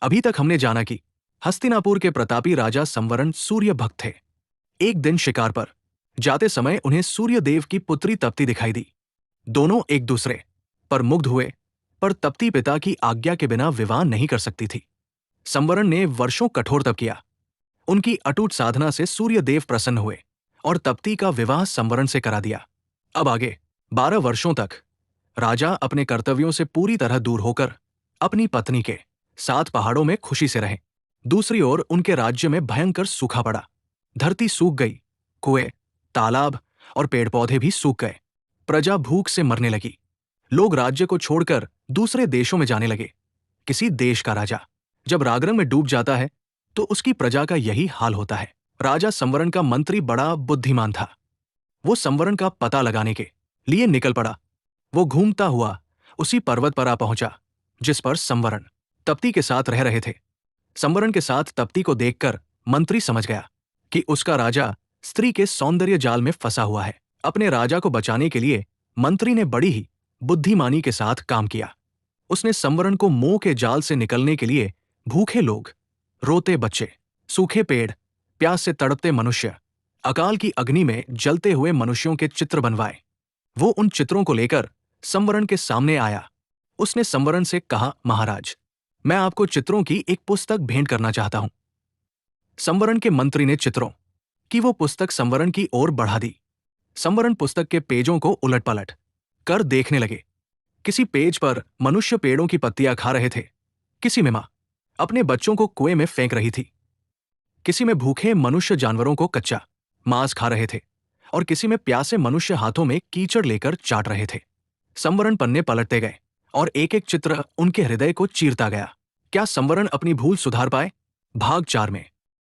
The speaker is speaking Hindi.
अभी तक हमने जाना कि हस्तिनापुर के प्रतापी राजा संवरण सूर्य भक्त थे। एक दिन शिकार पर जाते समय उन्हें सूर्यदेव की पुत्री तप्ती दिखाई दी। दोनों एक दूसरे पर मुग्ध हुए, पर तप्ती पिता की आज्ञा के बिना विवाह नहीं कर सकती थी। संवरण ने वर्षों कठोर तप किया। उनकी अटूट साधना से सूर्यदेव प्रसन्न हुए और तप्ती का विवाह संवरण से करा दिया। अब आगे 12 वर्षों तक राजा अपने कर्तव्यों से पूरी तरह दूर होकर अपनी पत्नी के साथ पहाड़ों में खुशी से रहे। दूसरी ओर उनके राज्य में भयंकर सूखा पड़ा। धरती सूख गई, कुएं, तालाब और पेड़ पौधे भी सूख गए। प्रजा भूख से मरने लगी। लोग राज्य को छोड़कर दूसरे देशों में जाने लगे। किसी देश का राजा जब रागरंग में डूब जाता है तो उसकी प्रजा का यही हाल होता है। राजा संवरण का मंत्री बड़ा बुद्धिमान था। वो संवरण का पता लगाने के लिए निकल पड़ा। वो घूमता हुआ उसी पर्वत पर आ पहुंचा जिस पर संवरण तप्ती के साथ रह रहे थे। संवरण के साथ तप्ती को देखकर मंत्री समझ गया कि उसका राजा स्त्री के सौंदर्य जाल में फंसा हुआ है। अपने राजा को बचाने के लिए मंत्री ने बड़ी ही बुद्धिमानी के साथ काम किया। उसने संवरण को मोह के जाल से निकलने के लिए भूखे लोग, रोते बच्चे, सूखे पेड़, प्यास से तड़पते मनुष्य, अकाल की अग्नि में जलते हुए मनुष्यों के चित्र बनवाए। वो उन चित्रों को लेकर संवरण के सामने आया। उसने संवरण से कहा, महाराज, मैं आपको चित्रों की एक पुस्तक भेंट करना चाहता हूं। संवरण के मंत्री ने चित्रों की वो पुस्तक संवरण की ओर बढ़ा दी। संवरण पुस्तक के पेजों को उलट पलट कर देखने लगे। किसी पेज पर मनुष्य पेड़ों की पत्तियां खा रहे थे, किसी में मां अपने बच्चों को कुएं में फेंक रही थी, किसी में भूखे मनुष्य जानवरों को कच्चा मांस खा रहे थे और किसी में प्यासे मनुष्य हाथों में कीचड़ लेकर चाट रहे थे। संवरण पन्ने पलटते गए और एक एक चित्र उनके हृदय को चीरता गया। क्या संवरण अपनी भूल सुधार पाए? भाग 4 में